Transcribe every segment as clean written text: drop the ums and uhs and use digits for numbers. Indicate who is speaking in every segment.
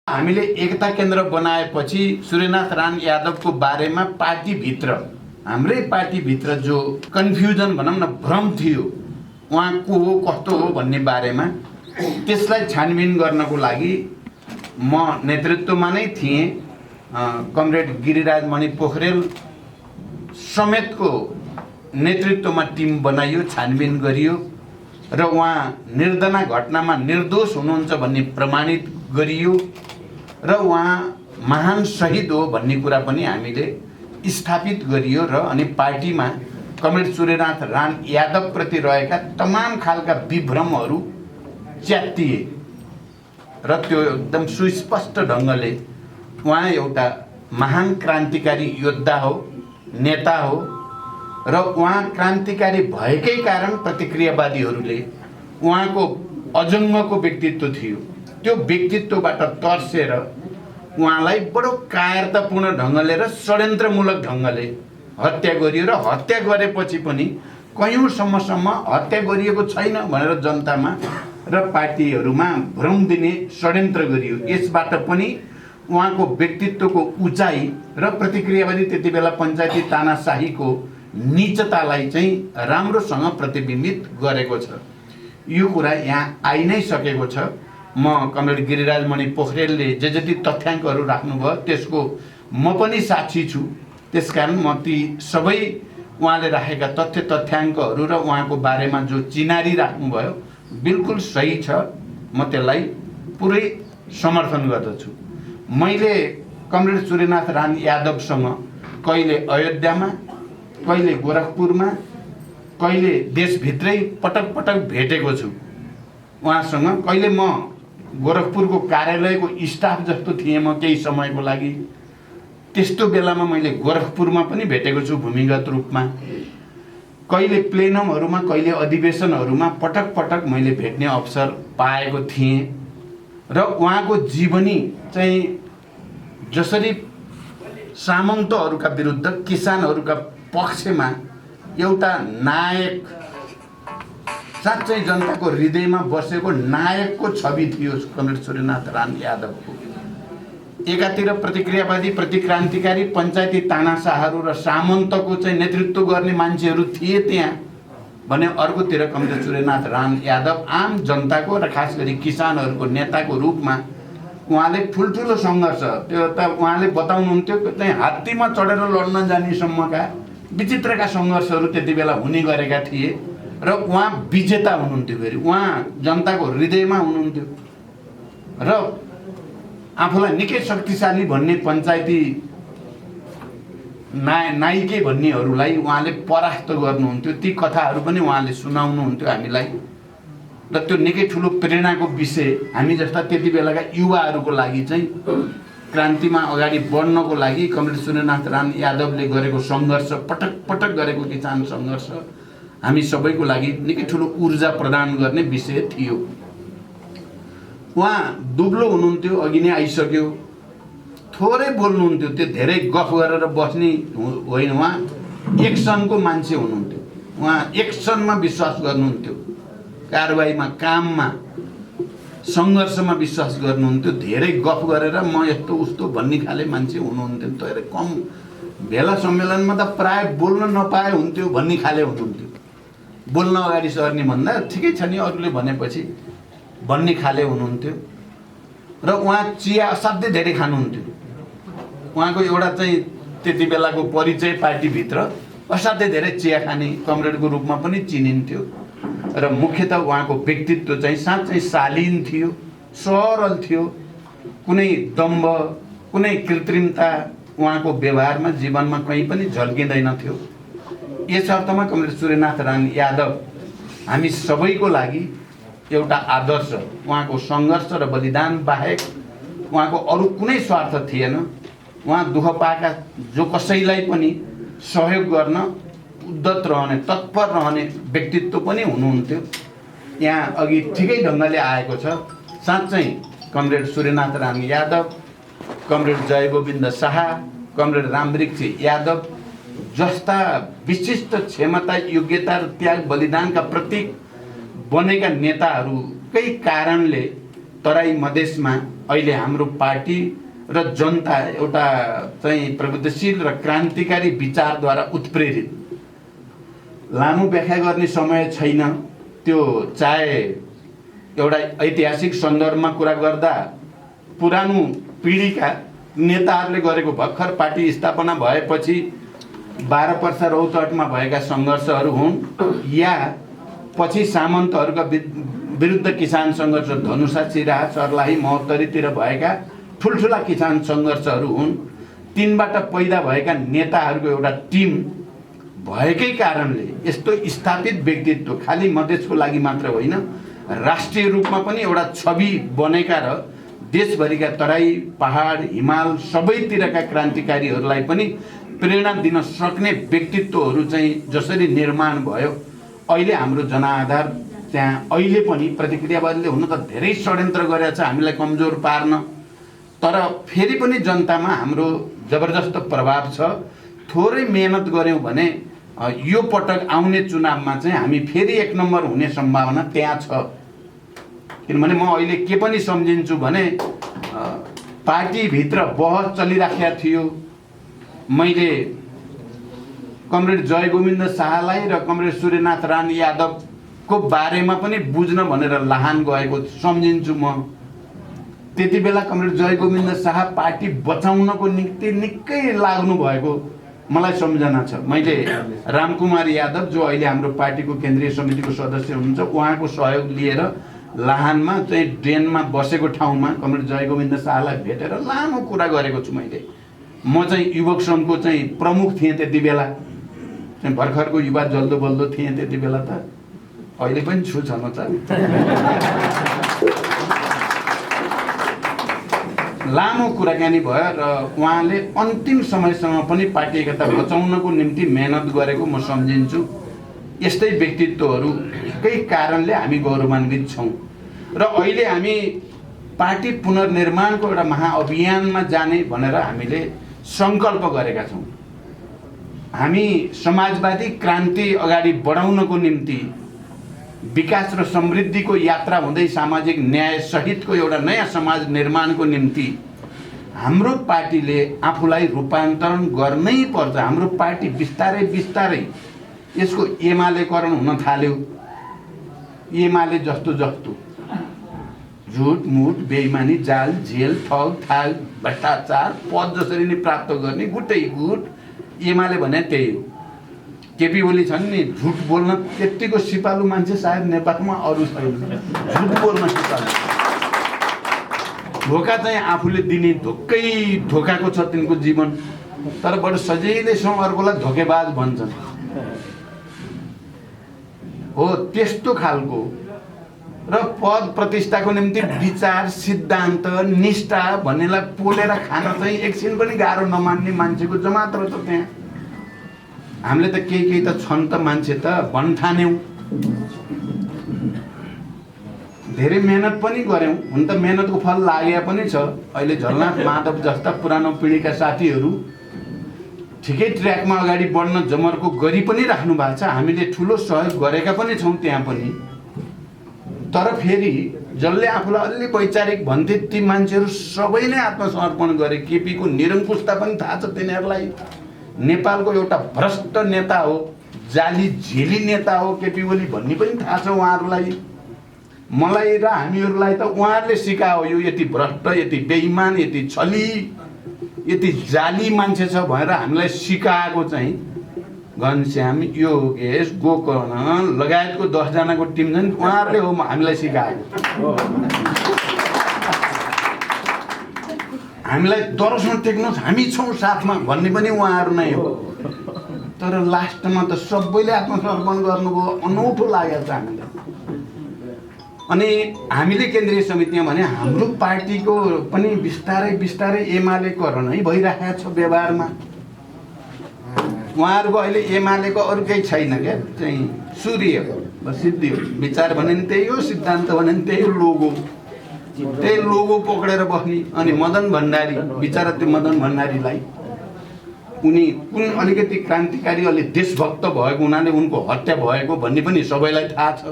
Speaker 1: हामीले एकता केन्द्र बनाएपछि सूर्यनाथ राण यादवको बारेमा पार्टीभित्र हाम्रै पार्टीभित्र जो कन्फ्युजन भनौँ न भ्रम थियो उहाँ को हो कस्तो हो भन्ने बारेमा त्यसलाई छानबिन गर्नको लागि म नेतृत्वमा नै थिएँ। कमरेड गिरिराज मणि पोखरेल समेतको नेतृत्वमा टिम बनाइयो, छानबिन गरियो र उहाँ निर्धना घटनामा निर्दोष हुनुहुन्छ भन्ने प्रमाणित गरियो र उहाँ महान शहीद हो भन्ने कुरा पनि हामीले स्थापित गरियो र अनि पार्टीमा कमरेड सूर्यनाथ राण यादव प्रति रहेका तमाम खालका विभ्रमहरू च्यातिए र त्यो एकदम सुस्पष्ट ढङ्गले उहाँ एउटा महान क्रान्तिकारी योद्धा हो, नेता हो र उहाँ क्रान्तिकारी भएकै कारण प्रतिक्रियावादीहरूले उहाँको अजङ्गको व्यक्तित्व थियो, त्यो व्यक्तित्वबाट तर्सेर उहाँलाई बडो कायरतापूर्ण ढङ्गले र षड्यन्त्रमूलक ढङ्गले हत्या गरियो र हत्या गरेपछि पनि कयौँसम्म हत्या गरिएको छैन भनेर जनतामा र पार्टीहरूमा भ्रम दिने षड्यन्त्र गरियो। यसबाट पनि उहाँको व्यक्तित्वको उचाइ र प्रतिक्रियावादी त्यति बेला पञ्चायती तानाशाहीको नीचतालाई चाहिँ राम्रोसँग प्रतिबिम्बित गरेको छ। यो कुरा यहाँ आइ नै सकेको छ। म कमरेड गिरिराज मणि पोखरेलले जे जति तथ्याङ्कहरू राख्नुभयो त्यसको म पनि साक्षी छु। त्यसकारण म ती सबै उहाँले राखेका तथ्याङ्कहरू र उहाँको बारेमा जो चिनारी राख्नुभयो बिल्कुल सही छ। म त्यसलाई पुरै समर्थन गर्दछु। मैले कमरेड सूर्यनाथ राण यादवसँग कहिले अयोध्यामा, कहिले गोरखपुरमा, कहिले देशभित्रै पटक पटक भेटेको छु। उहाँसँग कहिले म गोरखपुरको कार्यालयको स्टाफ जस्तो थिएँ म केही समयको लागि, त्यस्तो बेलामा मैले गोरखपुरमा पनि भेटेको छु भूमिगत रूपमा। कहिले प्लेनमहरूमा, कहिले अधिवेशनहरूमा पटक पटक मैले भेट्ने अवसर पाएको थिएँ र उहाँको जीवनी चाहिँ जसरी सामन्तहरूका विरुद्ध किसानहरूका पक्षमा एउटा नायक, साँच्चै जनताको हृदयमा बसेको नायकको छवि थियो कमरेड सूर्यनाथ राण यादवको। एकातिर प्रतिक्रियावादी, प्रतिक्रान्तिकारी, पञ्चायती तानाशाहहरू र सामन्तको चाहिँ नेतृत्व गर्ने मान्छेहरू थिए त्यहाँ भने अर्कोतिर कमरेड सूर्यनाथ राण यादव आम जनताको र खास गरी किसानहरूको नेताको रूपमा उहाँले ठुल्ठुलो सङ्घर्ष, त्यो त उहाँले बताउनुहुन्थ्यो चाहिँ हात्तीमा चढेर लड्न जानेसम्मका विचित्रका सङ्घर्षहरू त्यति बेला हुने गरेका थिए र उहाँ विजेता हुनुहुन्थ्यो। फेरि उहाँ जनताको हृदयमा हुनुहुन्थ्यो र आफूलाई निकै शक्तिशाली भन्ने पञ्चायती नायिके भन्नेहरूलाई उहाँले परास्त गर्नुहुन्थ्यो। ती कथाहरू पनि उहाँले सुनाउनुहुन्थ्यो हामीलाई र त्यो निकै ठुलो प्रेरणाको विषय हामी जस्ता त्यति बेलाका युवाहरूको लागि चाहिँ क्रान्तिमा अगाडि बढ्नको लागि कमरेड सूर्यनाथ राण यादवले गरेको सङ्घर्ष, पटक पटक गरेको किसान सङ्घर्ष हामी सबैको लागि निकै ठुलो ऊर्जा प्रदान गर्ने विषय थियो। उहाँ दुब्लो हुनुहुन्थ्यो, अघि नै आइसक्यो, थोरै बोल्नुहुन्थ्यो, त्यो धेरै गफ गरेर बस्ने होइन। उहाँ एक्सनको मान्छे हुनुहुन्थ्यो। उहाँ एक्सनमा विश्वास गर्नुहुन्थ्यो, कारबाहीमा, काममा, सङ्घर्षमा विश्वास गर्नुहुन्थ्यो। धेरै गफ गरेर म यस्तो उस्तो भन्ने खाले मान्छे हुनुहुन्थ्यो। तर कम भेला सम्मेलनमा त प्राय बोल्न नपाए हुन्थ्यो भन्ने खाले हुनुहुन्थ्यो। बोल्न अगाडि सर्ने भन्दा ठिकै छ नि अरूले भनेपछि भन्ने खाले हुनुहुन्थ्यो र उहाँ चिया असाध्यै धेरै खानुहुन्थ्यो। उहाँको एउटा चाहिँ त्यति बेलाको परिचय पार्टीभित्र असाध्यै धेरै चिया खाने कमरेडको रूपमा पनि चिनिन्थ्यो र मुख्यतः उहाँको व्यक्तित्व चाहिँ साँच्चै शालीन थियो, सरल थियो। कुनै दम्भ, कुनै कृत्रिमता उहाँको व्यवहारमा, जीवनमा कहीँ पनि झल्किँदैन थियो। यस अर्थमा कमरेड सूर्यनाथ राण यादव हामी सबैको लागि एउटा आदर्श। उहाँको सङ्घर्ष र बलिदान बाहेक उहाँको अरू कुनै स्वार्थ थिएन। उहाँ दुःख पाएका जो कसैलाई पनि सहयोग गर्न उद्यत रहने, तत्पर रहने व्यक्तित्व पनि हुनुहुन्थ्यो। यहाँ अघि ठिकै ढङ्गले आएको छ। साँच्चै कमरेड सूर्यनाथ राण यादव, कमरेड जयगोविन्द शाह, कमरेड रामवृक्ष यादव जस्ता विशिष्ट क्षमता, योग्यता र त्याग बलिदानका प्रतीक बनेका नेताहरूकै कारणले तराई मधेसमा अहिले हाम्रो पार्टी र जनता एउटा चाहिँ प्रगतिशील र क्रान्तिकारी विचारद्वारा उत्प्रेरित, लामो व्याख्या गर्ने समय छैन। त्यो चाहे एउटा ऐतिहासिक सन्दर्भमा कुरा गर्दा पुरानो पिँढीका नेताहरूले गरेको भर्खर पार्टी स्थापना भएपछि 12 पर्सा रौतहटमा भएका सङ्घर्षहरू हुन्, या पछि सामन्तहरूका विरुद्ध किसान सङ्घर्ष धनुषा, सिराहा, सर्लाही, महोत्तरीतिर भएका ठुल्ठुला किसान सङ्घर्षहरू हुन्। तिनबाट पैदा भएका नेताहरूको एउटा टिम भएकै कारणले यस्तो स्थापित व्यक्तित्व खालि मधेसको लागि मात्र होइन, राष्ट्रिय रूपमा पनि एउटा छवि बनेका र देशभरिका तराई, पहाड, हिमाल सबैतिरका क्रान्तिकारीहरूलाई पनि प्रेरणा दिन सक्ने व्यक्तित्वहरू चाहिँ जसरी निर्माण भयो, अहिले हाम्रो जनआधार त्यहाँ अहिले पनि प्रतिक्रियावादीले हुन त धेरै षड्यन्त्र गरेको छ हामीलाई कमजोर पार्न, तर फेरि पनि जनतामा हाम्रो जबरजस्त प्रभाव छ। थोरै मेहनत गऱ्यौँ भने यो पटक आउने चुनावमा चाहिँ हामी फेरि 1 नम्बर हुने सम्भावना त्यहाँ छ। किनभने म अहिले के पनि सम्झिन्छु भने पार्टीभित्र बहस चलिराखेको थियो। मैले कमरेड जय गोविन्द शाहलाई र कमरेड सूर्यनाथ राण यादवको बारेमा पनि बुझ्न भनेर लाहान गएको सम्झिन्छु म। त्यति बेला कमरेड जय गोविन्द शाह पार्टी बचाउनको निम्ति निकै लाग्नु भएको मलाई सम्झना छ। मैले रामकुमार यादव जो अहिले हाम्रो पार्टीको केन्द्रीय समितिको सदस्य हुनुहुन्छ, उहाँको सहयोग लिएर लाहानमा चाहिँ ड्रेनमा बसेको ठाउँमा कमरेड जय गोविन्द शाहलाई भेटेर लामो कुरा गरेको छु मैले। म चाहिँ युवक सङ्घको चाहिँ प्रमुख थिएँ त्यति बेला, चाहिँ भर्खरको युवा जल्दो बल्दो थिएँ त्यति बेला, त अहिले पनि छु छन त। लामो कुराकानी भयो र उहाँले अन्तिम समयसम्म पनि पार्टी एकता बचाउनको निम्ति मेहनत गरेको म सम्झिन्छु। यस्तै व्यक्तित्वहरूकै कारणले हामी गौरवान्वित छौँ र अहिले हामी पार्टी पुनर्निर्माणको एउटा महाअभियानमा जाने भनेर हामीले सङ्कल्प गरेका छौँ। हामी समाजवादी क्रान्ति अगाडि बढाउनको निम्ति विकास र समृद्धिको यात्रा हुँदै सामाजिक न्याय सहितको एउटा नयाँ समाज निर्माणको निम्ति हाम्रो पार्टीले आफूलाई रूपान्तरण गर्नै पर्छ। हाम्रो पार्टी बिस्तारै बिस्तारै यसको एमालेकरण हुन थाल्यो। एमाले जस्तो जस्तो झुट मुट बेइमानी जाल झेल ठग थाल भ्रष्टाचार पद जसरी नै प्राप्त गर्ने गुटै गुट एमाले भने त्यही हो। केपी ओली छन् नि, झुट बोल्न त्यत्तिको सिपालु मान्छे सायद नेपालमा अरू छैन। झुट बोल्न सिपालु, धोका चाहिँ आफूले दिने धोकै धोकाको छ तिनको जीवन, तर बडो सजिलैसँग अर्कोलाई धोकेबाज भन्छन्। हो त्यस्तो खालको र पद प्रतिष्ठाको निम्ति विचार सिद्धान्त निष्ठा भन्नेलाई पोलेर खान चाहिँ एकछिन पनि गाह्रो नमान्ने मान्छेको जमात रहेछ त्यहाँ। हामीले त केही त छन् त मान्छे त भन्ठान्यौँ, धेरै मेहनत पनि गऱ्यौँ। हुन त मेहनतको फल लागेको पनि छ। अहिले झलनाथ माधव जस्ता पुरानो पिँढीका साथीहरू ठिकै ट्र्याकमा अगाडि बढ्न जमर्को गरी पनि राख्नु भएको छ। हामीले ठुलो सहयोग गरेका पनि छौँ त्यहाँ पनि। तर फेरि जसले आफूलाई अलि वैचारिक भन्थे ती मान्छेहरू सबैले आत्मसमर्पण गरे। केपीको निरङ्कुशता पनि थाहा छ तिनीहरूलाई। नेपालको एउटा भ्रष्ट नेता हो, जाली झेली नेता हो केपी ओली भन्ने पनि थाहा छ उहाँहरूलाई। मलाई र हामीहरूलाई त उहाँहरूले सिकायो यो यति भ्रष्ट, यति बेइमान, यति छली, यति जाली मान्छे छ भनेर हामीलाई सिकाएको चाहिँ घनश्याम, योगेश, गोकर्ण लगायतको 10 जनाको टिम छन्, उहाँहरूले हो हामीलाई सिकाएको। हामीलाई दरसँग टेक्नुहोस्, हामी छौँ साथमा भन्ने पनि उहाँहरू नै हो। तर लास्टमा त सबैले आत्मसमर्पण गर्नुभयो, अनौठो लागेको छ हामीलाई। अनि हामीले केन्द्रीय समितिमा भने हाम्रो पार्टीको पनि बिस्तारै बिस्तारै एमालेकरणै भइरहेको छ व्यवहारमा। उहाँहरूको अहिले एमालेको अरू केही छैन क्या, चाहिँ सूर्य हो, सिद्धि हो। विचार भने नि त्यही हो, सिद्धान्त भने नि त्यही हो, लोगो त्यही लोगो पक्रेर बस्ने। अनि मदन भण्डारी बिचरा, त्यो मदन भण्डारीलाई उनी कुन अलिकति क्रान्तिकारी अलि देशभक्त भएको हुनाले उनको हत्या भएको भन्ने पनि सबैलाई थाहा छ।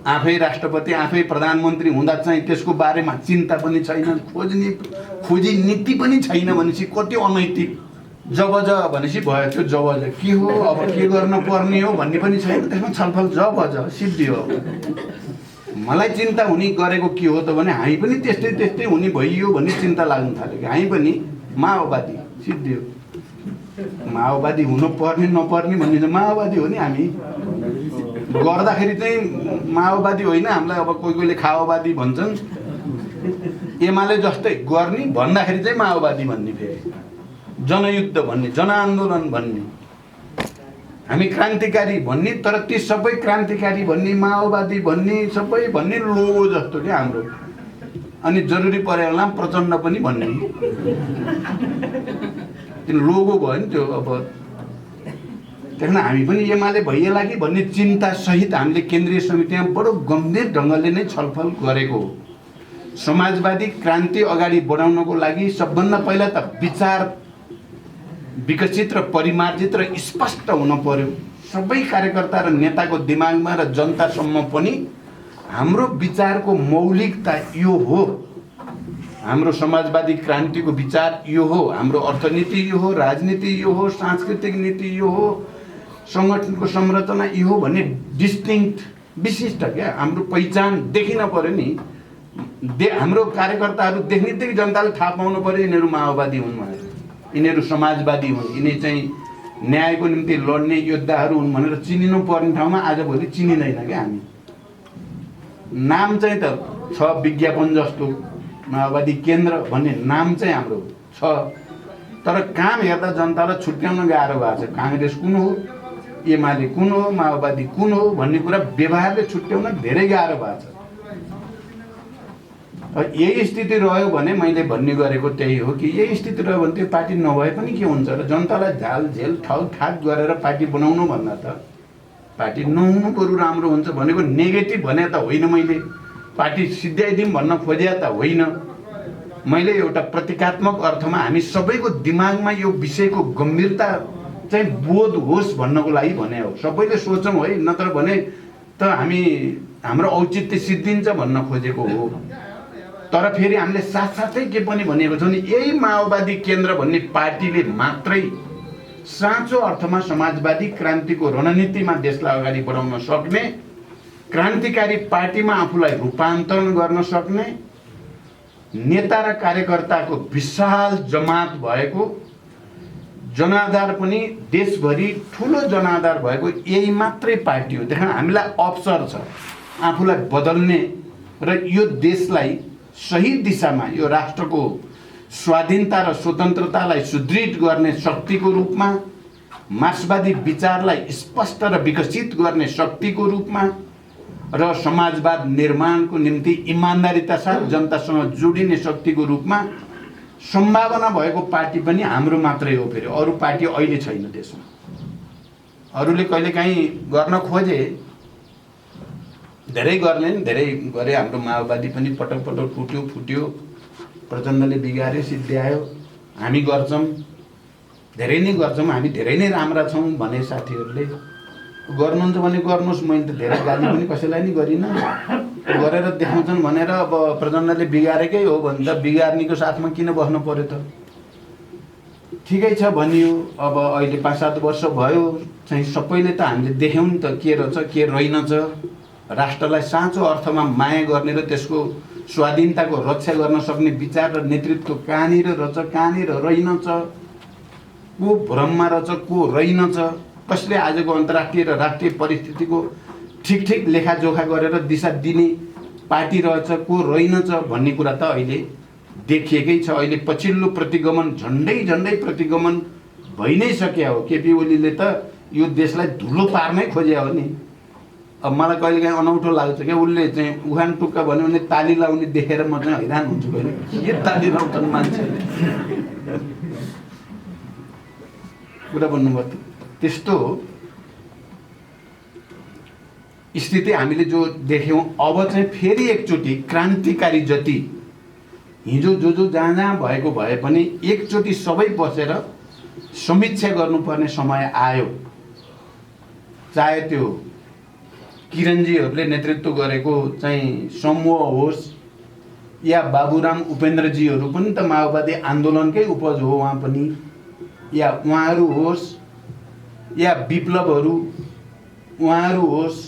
Speaker 1: आफै राष्ट्रपति आफै प्रधानमन्त्री हुँदा चाहिँ त्यसको बारेमा चिन्ता पनि छैन, खोजी नीति पनि छैन भनेपछि कति अनैतिक। जबज भनेपछि भयो, त्यो जबज के हो, अब के गर्न पर्ने हो भन्ने पनि छैन, त्यसमा छलफल जबज सिद्धियो। मलाई चिन्ता हुने गरेको के हो त भने हामी पनि त्यस्तै त्यस्तै हुने भइयो भन्ने चिन्ता लाग्न थाल्यो कि हामी पनि माओवादी सिद्धियो। माओवादी हुनुपर्ने नपर्ने भन्ने चाहिँ माओवादी हो नि। हामी गर्दाखेरि चाहिँ माओवादी होइन, हामीलाई अब कोही कोहीले खाओवादी भन्छन्। एमाले जस्तै गर्ने भन्दाखेरि चाहिँ माओवादी भन्ने, फेरि जनयुद्ध भन्ने, जनआन्दोलन भन्ने, हामी क्रान्तिकारी भन्ने। तर ती सबै क्रान्तिकारी भन्ने, माओवादी भन्ने, सबै भन्ने लोगो जस्तो क्या हाम्रो। अनि जरुरी परे बेला प्रचण्ड पनि भन्ने, त्यो लोगो भयो नि त्यो। अब त्यसमा हामी पनि एमाले भइएला कि भन्ने चिन्ता सहित हामीले केन्द्रीय समितिमा बडो गम्भीर ढङ्गले नै छलफल गरेको हो। समाजवादी क्रान्ति अगाडि बढाउनको लागि सबभन्दा पहिला त विचार विकसित र परिमार्जित र स्पष्ट हुन पर्यो सबै कार्यकर्ता र नेताको दिमागमा र जनतासम्म पनि। हाम्रो विचारको मौलिकता यो हो, हाम्रो समाजवादी क्रान्तिको विचार यो हो, हाम्रो अर्थनीति यो हो, राजनीति यो हो, सांस्कृतिक नीति यो हो, सङ्गठनको संरचना यो हो भन्ने डिस्टिङ्क्ट विशिष्ट क्या हाम्रो पहिचान देखिन पर्यो नि। हाम्रो कार्यकर्ताहरू देख्नेबित्तिकै जनताले थाहा पाउनु पर्यो यिनीहरू माओवादी हुन् भनेर, यिनीहरू समाजवादी हुन्, यिनी चाहिँ न्यायको निम्ति लड्ने योद्धाहरू हुन् भनेर चिनिनु पर्ने ठाउँमा आजभोलि चिनिँदैन क्या हामी। नाम चाहिँ त छ विज्ञापन जस्तो, माओवादी केन्द्र भन्ने नाम चाहिँ हाम्रो छ, तर काम हेर्दा जनतालाई छुट्याउन गाह्रो भएको छ। काङ्ग्रेस कुन हो, एमाले कुन हो, माओवादी कुन हो भन्ने कुरा व्यवहारले छुट्याउन धेरै गाह्रो भएको छ। यही स्थिति रह्यो भने मैले भन्ने गरेको त्यही हो कि यही स्थिति रह्यो भने त्यो पार्टी नभए पनि के हुन्छ र जनतालाई झाल झेल ठग ठाक गरेर पार्टी बनाउनु भन्दा त पार्टी नहुनु बरु राम्रो हुन्छ भनेको नेगेटिभ भने त होइन। मैले पार्टी सिद्ध्याइदिउँ भन्न खोजे त होइन। मैले एउटा प्रतीकात्मक अर्थमा हामी सबैको दिमागमा यो विषयको गम्भीरता चाहिँ बोध होस् भन्नको लागि भने हो। सबैले सोचौँ है, नत्र भने त हामी हाम्रो औचित्य सिद्धिन्छ भन्न खोजेको हो। तर फेरि हामीले साथसाथै के पनि भनेको छौँ नि, यही माओवादी केन्द्र भन्ने पार्टीले मात्रै साँचो अर्थमा समाजवादी क्रान्तिको रणनीतिमा देशलाई अगाडि बढाउन सक्ने, क्रान्तिकारी पार्टीमा आफूलाई रूपान्तरण गर्न सक्ने, नेता र कार्यकर्ताको विशाल जमात भएको, जनाधार पनि देशभरि ठुलो जनाधार भएको यही मात्रै पार्टी हो। त्यहाँ हामीलाई अवसर छ आफूलाई बदल्ने र यो देशलाई सही दिशामा, यो राष्ट्रको स्वाधीनता र स्वतन्त्रतालाई सुदृढ गर्ने शक्तिको रूपमा, मार्क्सवादी विचारलाई स्पष्ट र विकसित गर्ने शक्तिको रूपमा र समाजवाद निर्माणको निम्ति इमान्दारिता साथ जनतासँग जोडिने शक्तिको रूपमा सम्भावना भएको पार्टी पनि हाम्रो मात्रै हो। फेरि अरू पार्टी अहिले छैन देशमा। अरूले कहिलेकाहीँ गर्न खोजे, धेरै गर्लेन्, धेरै गरे। हाम्रो माओवादी पनि पटक पटक टुट्यो फुट्यो, प्रचण्डले बिगार्यो सिद्ध्यायो। हामी गर्छौँ, धेरै नै गर्छौँ, हामी धेरै नै राम्रा छौँ भने साथीहरूले गर्नुहुन्छ भने गर्नुहोस्। मैले त धेरै गाली पनि कसैलाई नि गरिनँ। गरेर देखाउँछन् भनेर अब प्रचण्डले बिगारेकै हो भने त बिगार्नेको साथमा किन बस्नु पर्यो त? ठिकै छ भनियो। अब अहिले 5-7 वर्ष भयो चाहिँ सबैले त हामीले देख्यौँ नि त के रहेछ के रहेनछ। राष्ट्रलाई साँचो अर्थमा माया गर्ने र त्यसको स्वाधीनताको रक्षा गर्न सक्ने विचार र नेतृत्व कहाँनिर रहेछ, कहाँनिर रहेनछ, को भ्रममा रहेछ, को रहेनछ, कसले आजको अन्तर्राष्ट्रिय र राष्ट्रिय परिस्थितिको ठिक लेखाजोखा गरेर दिशा दिने पार्टी रहेछ, को रहेनछ भन्ने कुरा त अहिले देखिएकै छ। अहिले पछिल्लो प्रतिगमन झन्डै प्रतिगमन भइ नै सकिया हो। केपी ओलीले त यो देशलाई धुलो पार्नै खोजे हो नि। अब मलाई कहिलेकाहीँ अनौठो लाग्छ क्या, उसले चाहिँ उखान टुक्का भन्यो भने ताली लाउने देखेर म चाहिँ हैरान हुन्छु। कहिले के ताली लाउँछन् मान्छेले, कुरा भन्नुभयो। त्यस्तो स्थिति हामीले जो देख्यौँ, अब चाहिँ फेरि एकचोटि क्रान्तिकारी जति हिजो जो जहाँ भएको भए पनि एकचोटि सबै बसेर समीक्षा गर्नुपर्ने समय आयो। चाहे त्यो किरणजीहरूले नेतृत्व गरेको चाहिँ समूह होस् या बाबुराम उपेन्द्रजीहरू पनि त माओवादी आन्दोलनकै उपज हो उहाँ पनि, या उहाँहरू होस् या विप्लवहरू उहाँहरू होस्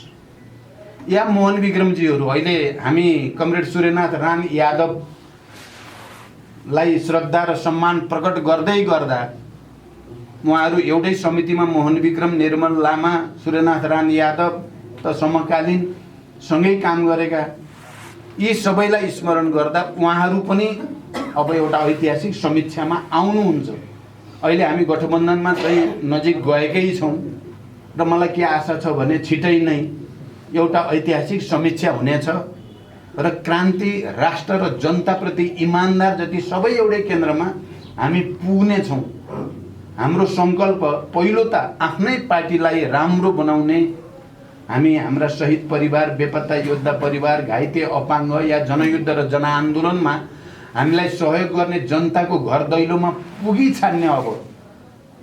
Speaker 1: या मोहन विक्रमजीहरू। अहिले हामी कमरेड सूर्यनाथ राण यादवलाई श्रद्धा र सम्मान प्रकट गर्दै गर्दा उहाँहरू एउटै समितिमा मोहन विक्रम, निर्मल लामा, सूर्यनाथ राण यादव त समकालीन सँगै काम गरेका, यी सबैलाई स्मरण गर्दा उहाँहरू पनि अब एउटा ऐतिहासिक समीक्षामा आउनुहुन्छ। अहिले हामी गठबन्धनमा चाहिँ नजिक गएकै छौँ र मलाई के आशा छ भने छिटै नै एउटा ऐतिहासिक समीक्षा हुनेछ र क्रान्ति, राष्ट्र र जनताप्रति इमान्दार जति सबै एउटै केन्द्रमा हामी पुग्नेछौँ। हाम्रो सङ्कल्प पहिलो त आफ्नै पार्टीलाई राम्रो बनाउने, हामी हाम्रा शहीद परिवार, बेपत्ता योद्धा परिवार, घाइते अपाङ्ग या जनयुद्ध र जनआन्दोलनमा हामीलाई सहयोग गर्ने जनताको घर दैलोमा पुगी छान्ने अब,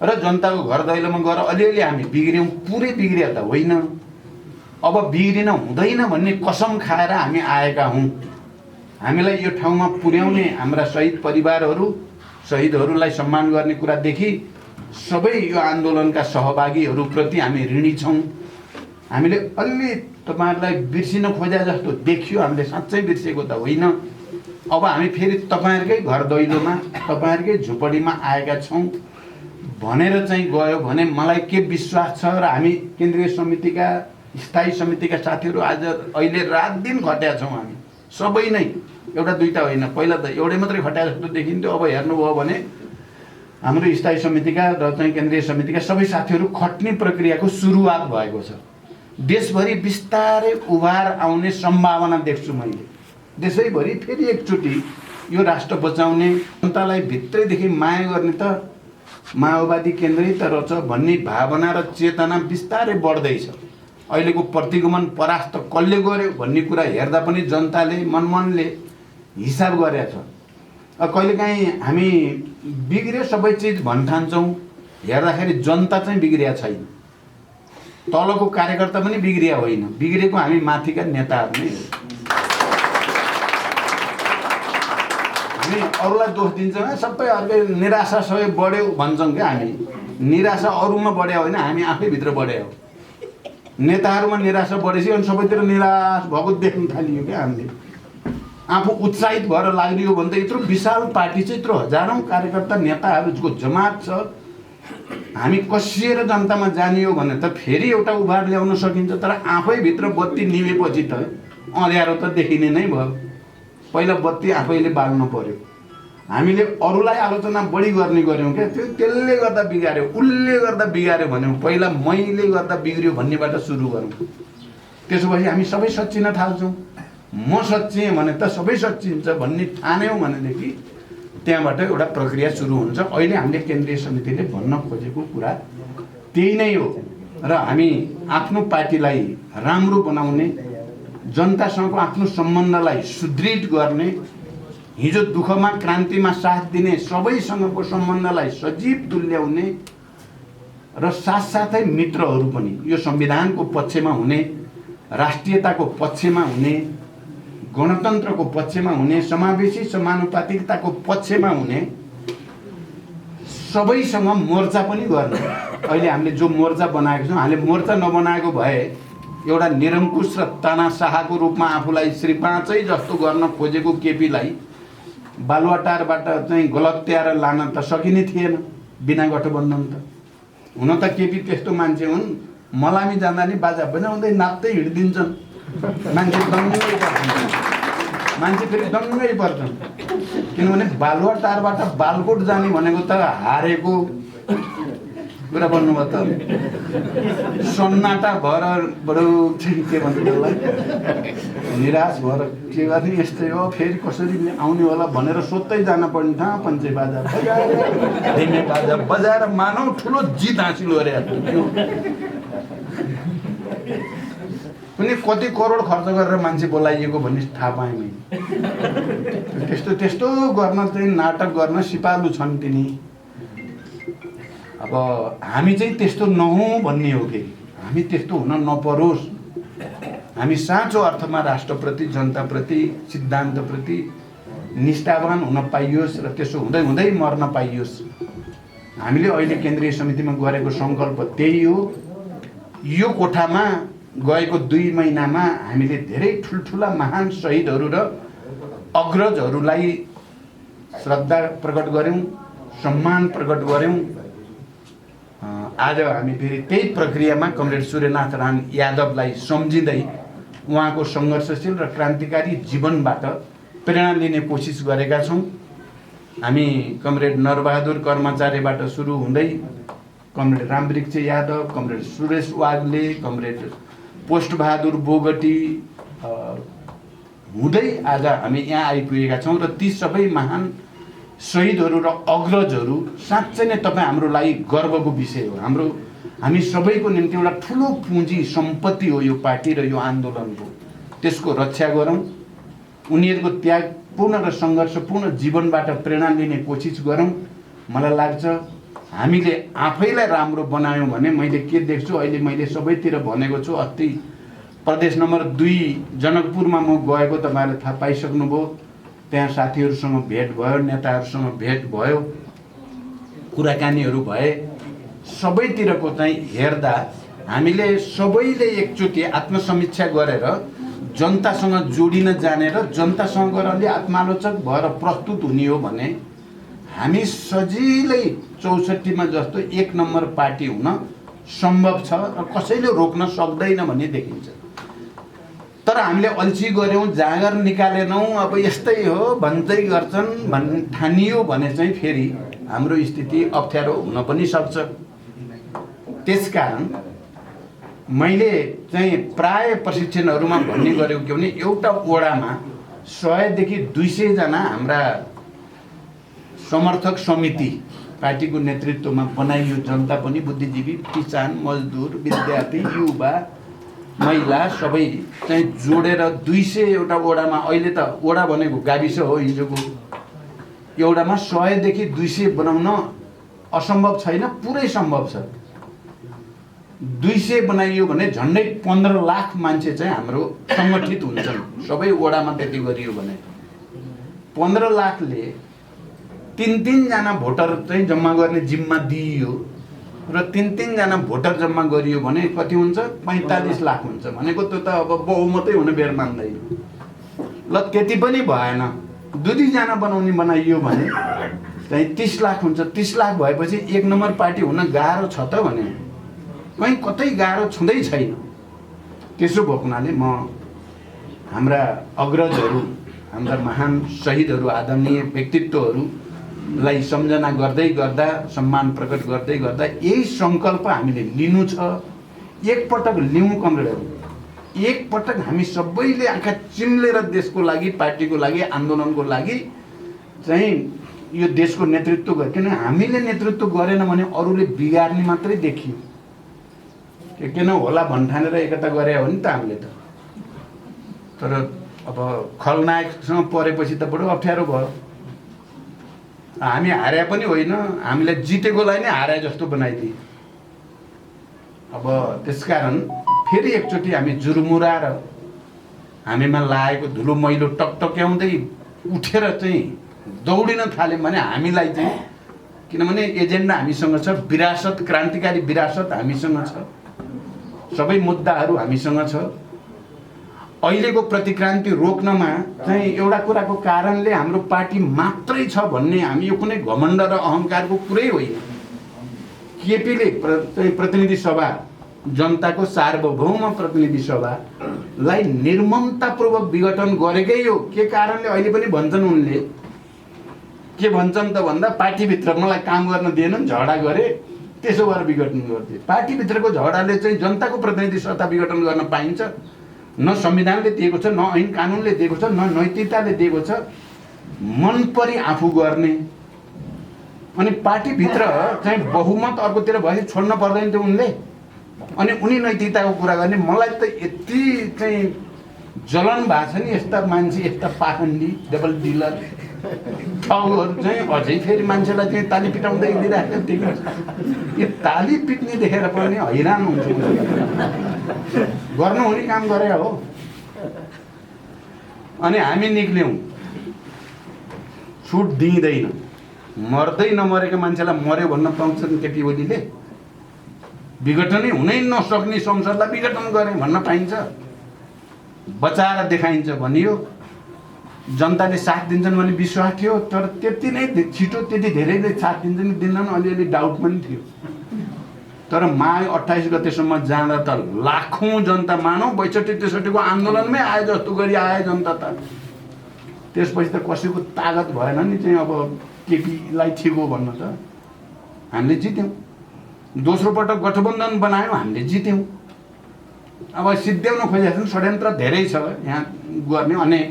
Speaker 1: र जनताको घर दैलोमा गएर अलिअलि हामी बिग्रियौँ, पुरै बिग्रिया त होइन, अब बिग्रिन हुँदैन भन्ने कसम खाएर हामी आएका हौँ। हामीलाई यो ठाउँमा पुर्याउने हाम्रा शहीद परिवारहरू, शहीदहरूलाई सम्मान गर्ने कुरादेखि सबै यो आन्दोलनका सहभागीहरूप्रति हामी ऋणी छौँ। हामीले अलि तपाईँहरूलाई बिर्सिन खोजे जस्तो देखियो, हामीले साँच्चै बिर्सेको त होइन। अब हामी फेरि तपाईँहरूकै घर दैलोमा, तपाईँहरूकै झुपडीमा आएका छौँ भनेर चाहिँ गयो भने मलाई के विश्वास छ। र हामी केन्द्रीय समितिका, स्थायी समितिका साथीहरू आज अहिले रात दिन खट्या छौँ हामी सबै नै, एउटा दुईटा होइन, पहिला त एउटै मात्रै खट्या जस्तो देखिन्थ्यो। अब हेर्नुभयो भने हाम्रो स्थायी समितिका र चाहिँ केन्द्रीय समितिका सबै साथीहरू खट्ने प्रक्रियाको सुरुवात भएको छ। देशभरि बिस्तारै उभार आउने सम्भावना देख्छु मैले। देशैभरि फेरि एकचोटि यो राष्ट्र बचाउने, जनतालाई भित्रैदेखि माया गर्ने त माओवादी केन्द्रित रहेछ भन्ने भावना र चेतना बिस्तारै बढ्दैछ। अहिलेको प्रतिगमन परास्त कसले गर्यो भन्ने कुरा हेर्दा पनि जनताले मनमनले हिसाब गरेछ। कहिलेकाहीँ हामी बिग्रियो सबै चिज भन्ठान्छौँ, हेर्दाखेरि जनता चाहिँ बिग्रिया छैन, तलको कार्यकर्ता पनि बिग्रिया होइन, बिग्रेको हामी माथिका नेताहरू नै हो। हामी अरूलाई दोष दिन्छौँ, सबै अर्कै निराशा सबै बढ्यो भन्छौँ क्या। हामी निराशा अरूमा बढ्यो होइन, हामी आफैभित्र बढ्यो हो। नेताहरूमा निराशा बढेपछि अनि सबैतिर निराश भएको देख्न थालियो क्या। हामीले आफू उत्साहित भएर लाग्ने हो भने त यत्रो विशाल पार्टी चाहिँ, यत्रो हजारौँ कार्यकर्ता नेताहरूको जमात छ, हामी कसिएर जनतामा जाने हो भने त फेरि एउटा उभार ल्याउन सकिन्छ। तर आफैभित्र बत्ती निभेपछि त अँध्यारो त देखिने नै भयो। पहिला बत्ती आफैले बाल्नु पर्यो। हामीले अरूलाई आलोचना बढी गर्ने गऱ्यौँ क्या, त्यसले गर्दा बिगाऱ्यो, उसले गर्दा बिगाऱ्यो भन्यौँ। पहिला मैले गर्दा बिग्रियो भन्नेबाट सुरु गरौँ। त्यसो भए हामी सबै सच्चिन थाल्छौँ। म सच्चिएँ भने त सबै सच्चिन्छ भन्ने ठान्यौँ भनेदेखि त्यहाँबाट एउटा प्रक्रिया सुरु हुन्छ। अहिले हामीले केन्द्रीय समितिले भन्न खोजेको कुरा त्यही नै हो। र हामी आफ्नो पार्टीलाई राम्रो बनाउने, जनतासँगको आफ्नो सम्बन्धलाई सुदृढ गर्ने, हिजो दुःखमा क्रान्तिमा साथ दिने सबैसँगको सम्बन्धलाई सजीव तुल्याउने र साथसाथै मित्रहरू पनि यो संविधानको पक्षमा हुने, राष्ट्रियताको पक्षमा हुने, गणतन्त्रको पक्षमा हुने, समावेशी समानुपातिकताको पक्षमा हुने सबैसँग मोर्चा पनि गर्ने। अहिले हामीले जो मोर्चा बनाएको छौँ, हामीले मोर्चा नबनाएको भए एउटा निरङ्कुश र तानाशाहको रूपमा आफूलाई श्री पाँचै जस्तो गर्न खोजेको केपीलाई बालुवाटारबाट चाहिँ गलत्याएर लान त सकिने थिएन बिना गठबन्धन त। हुन त केपी त्यस्तो मान्छे हुन्, मलामी जाँदा नि बाजा बजाउँदै नाच्दै हिँडिदिन्छन्, मान्छे दङ्गै पर्छन्, मान्छे फेरि दङ्गै पर्छन्। किनभने बालुवाटारबाट बालकोट जाने भनेको त हारेको कुरा भन्नुभयो त, सन्नाटा भएर बडो चाहिँ के भन्नु त्यसलाई निराश भएर के गर्ने, यस्तै हो फेरि कसरी आउने होला भनेर सोध्दै जान पर्ने ठाउँ पञ्चे बाजा बजाएर, ढिमे बाजा बजाएर मानव ठुलो जित हासिल गरेको थियो। पनि कति करोड खर्च गरेर मान्छे बोलाइएको भन्ने थाहा पाएँ मैले। त्यस्तो गर्न चाहिँ नाटक गर्न सिपालु छन् तिनी। अब हामी चाहिँ त्यस्तो नहौँ भन्ने हो कि हामी त्यस्तो हुन नपरोस् हामी साँचो अर्थमा राष्ट्रप्रति, जनताप्रति, सिद्धान्तप्रति निष्ठावान हुन पाइयोस् र त्यसो हुँदै हुँदै मर्न पाइयोस्। हामीले अहिले केन्द्रीय समितिमा गरेको सङ्कल्प त्यही हो। यो कोठामा गएको 2 महिनामा हामीले धेरै ठुल्ठुला महान शहीदहरू र अग्रजहरूलाई श्रद्धा प्रकट गऱ्यौँ, सम्मान प्रकट गऱ्यौँ। आज हामी फेरि त्यही प्रक्रियामा कमरेड सूर्यनाथ राण यादवलाई सम्झिँदै उहाँको सङ्घर्षशील र क्रान्तिकारी जीवनबाट प्रेरणा लिने कोसिस गरेका छौँ। हामी कमरेड नरबहादुर कर्मचारीबाट सुरु हुँदै comrade Ramvriksh Yadav, comrade Suresh Wagle, comrade Postbahadur Bogati हुँदै आज हामी यहाँ आइपुगेका छौँ र ती सबै महान शहीदहरू र अग्रजहरू साँच्चै नै तपाईँ हाम्रो लागि गर्वको विषय हो। हामी सबैको निम्ति एउटा ठुलो पुँजी सम्पत्ति हो यो पार्टी र यो आन्दोलनको। त्यसको रक्षा गरौँ। उनीहरूको त्यागपूर्ण र सङ्घर्षपूर्ण जीवनबाट प्रेरणा लिने कोसिस गरौँ। मलाई लाग्छ हामीले आफैलाई राम्रो बनायौँ भने मैले के देख्छु, अहिले मैले सबैतिर भनेको छु। अस्ति प्रदेश नम्बर 2 जनकपुरमा म गएको, तपाईँहरूले थाहा पाइसक्नुभयो। त्यहाँ साथीहरूसँग भेट भयो, नेताहरूसँग भेट भयो, कुराकानीहरू भए। सबैतिरको चाहिँ हेर्दा हामीले सबैले एकचोटि आत्मसमीक्षा गरेर जनतासँग जोडिन जानेर जनतासँग गएर अलि आत्मालोचक भएर प्रस्तुत हुने हो भने हामी सजिलै 64 मा जस्तो 1 नम्बर पार्टी हुन सम्भव छ र कसैले रोक्न सक्दैन भन्ने देखिन्छ। तर हामीले अल्छी गऱ्यौँ, जाँगर निकालेनौँ, अब यस्तै हो भन्दै गर्छन् ठानियो भने चाहिँ फेरि हाम्रो स्थिति अप्ठ्यारो हुन पनि सक्छ। त्यसकारण मैले चाहिँ प्राय प्रशिक्षणहरूमा भन्ने गरेको के भने एउटा वडामा 100 देखि 200 जना हाम्रा समर्थक समिति पार्टीको नेतृत्वमा बनाइयो। जनता पनि, बुद्धिजीवी, किसान, मजदुर, विद्यार्थी, युवा, महिला सबै चाहिँ जोडेर 200 एउटा वडामा, अहिले त वडा भनेको गाविस हो हिजोको, एउटामा 100 देखि 200 बनाउन असम्भव छैन, पुरै सम्भव छ। 200 बनाइयो भने झन्डै 15 लाख मान्छे चाहिँ हाम्रो सङ्गठित हुन्छन्। सबै वडामा त्यति गरियो भने 15 लाखले 3-3 जना भोटर चाहिँ जम्मा गर्ने जिम्मा दिइयो र 3-3 जना भोटर जम्मा गरियो भने कति हुन्छ? 45 लाख हुन्छ। भनेको त्यो त अब बहुमतै हुने बेर मान्दैन। ल त्यति पनि भएन, 2-2 जना बनाइयो भने चाहिँ 30 लाख हुन्छ। 30 लाख भएपछि 1 नम्बर पार्टी हुन गाह्रो छ त भने कहीँ कतै गाह्रो छँदै छैन। त्यसो भएको हुनाले म हाम्रा अग्रजहरू, हाम्रा महान शहीदहरू, आदरणीय व्यक्तित्वहरूलाई सम्झना गर्दै गर्दा, सम्मान प्रकट गर्दै गर्दा यही सङ्कल्प हामीले लिनु छ। एकपटक लिउँ कमरेडहरू, एकपटक हामी सबैले आँखा चिम्लेर देशको लागि, पार्टीको लागि, आन्दोलनको लागि चाहिँ यो देशको नेतृत्व गर्यो। किन हामीले नेतृत्व गरेन भने अरूले बिगार्ने मात्रै देखियो। किन होला भन्ठानेर एकता गरे हो नि त हामीले त। तर अब खलनायकसँग परेपछि त बडो अप्ठ्यारो भयो। हामी हारे पनि होइन, हामीले जितेकोलाई नै हारे जस्तो बनाइदिए। अब त्यसकारण फेरि एकचोटि हामी जुरुमुराएर हामीमा लागेको धुलो मैलो टकटक्याउँदै उठेर चाहिँ दौडिन थाल्यौँ भने हामीलाई चाहिँ, किनभने एजेन्डा हामीसँग छ, विरासत, क्रान्तिकारी विरासत हामीसँग छ, सबै मुद्दाहरू हामीसँग छ। अहिलेको प्रतिक्रान्ति रोक्नमा चाहिँ एउटा कुराको कारणले हाम्रो पार्टी मात्रै छ भन्ने हामी यो कुनै घमण्ड र अहङ्कारको कुरै होइन। केपीले प्रतिनिधि सभा, जनताको सार्वभौम प्रतिनिधि सभालाई निर्ममतापूर्वक विघटन गरेकै हो। के कारणले अहिले पनि भन्छन् उनले, के भन्छन् त भन्दा पार्टीभित्र मलाई काम गर्न दिएनन्, झगडा गरे, त्यसो भएर विघटन गर्थे। पार्टीभित्रको झगडाले चाहिँ जनताको प्रतिनिधि सत्ता विघटन गर्न पाइन्छ? न संविधानले दिएको छ, न ऐन कानुनले दिएको छ, न नैतिकताले दिएको छ। मन परी आफू गर्ने। अनि पार्टीभित्र चाहिँ बहुमत अर्कोतिर भएपछि छोड्न पर्दैन थियो उनले। अनि उनी नैतिकताको कुरा गर्ने। मलाई त यति चाहिँ जलन भएको छ नि, यस्ता मान्छे, यस्ता पाखण्डी, डबल डिलर, ठाउँहरू चाहिँ अझै फेरि मान्छेलाई चाहिँ ताली पिटाउँदै दिइराखेको देख्नु यो ताली पिट्ने देखेर पनि हैरान हुन्छ गर्नु हुने काम गरे हो। अनि हामी निक्ल्यौँ छुट दिँदैन मर्दै नमरेको मान्छेलाई मर्यो भन्न पाउँछन् केटी ओलीले विघटनै हुनै नसक्ने संसदलाई विघटन गरे भन्न पाइन्छ बचाएर देखाइन्छ भनियो जनताले साथ दिन्छन् भन्ने विश्वास थियो तर त्यति नै छिटो त्यति धेरैले साथ दिन्छन् दिँदैन अलिअलि डाउट पनि थियो तर माघ 28 गतेसम्म जाँदा त लाखौँ जनता मानौ 62-63 को आन्दोलनमै आए जस्तो गरी आए जनता त त्यसपछि त कसैको तागत भएन नि चाहिँ अब केपीलाई ठिक हो भन्न त हामीले जित्यौँ दोस्रो पटक गठबन्धन बनायौँ हामीले जित्यौँ अब सिद्ध्याउन खोजेका छन् षड्यन्त्र धेरै छ यहाँ गर्ने अनेक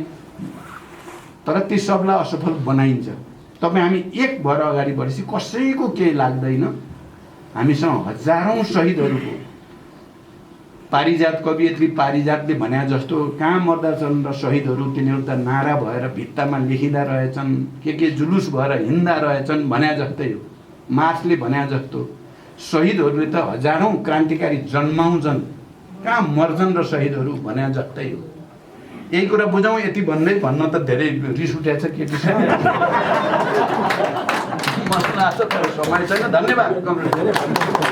Speaker 1: तर ती सबलाई असफल बनाइन्छ तपाईँ हामी एक भएर अगाडि बढेपछि कसैको केही लाग्दैन हामीसँग हजारौँ शहीदहरूको पारिजात कवियत्री पारिजातले भने जस्तो कहाँ मर्दा छन् र शहीदहरू तिनीहरू त नारा भएर भित्तामा लेखिँदा रहेछन् के जुलुस भएर हिँड्दा रहेछन् भने जस्तै हो मार्क्सले भने जस्तो शहीदहरूले त हजारौँ क्रान्तिकारी जन्माउँछन् कहाँ मर्छन् र शहीदहरू भने जस्तै हो यही कुरा बुझौँ यति भन्दै भन्न त धेरै रिस उठेको छ केटीसँग मसला छ तर समय छैन धन्यवाद कमरेड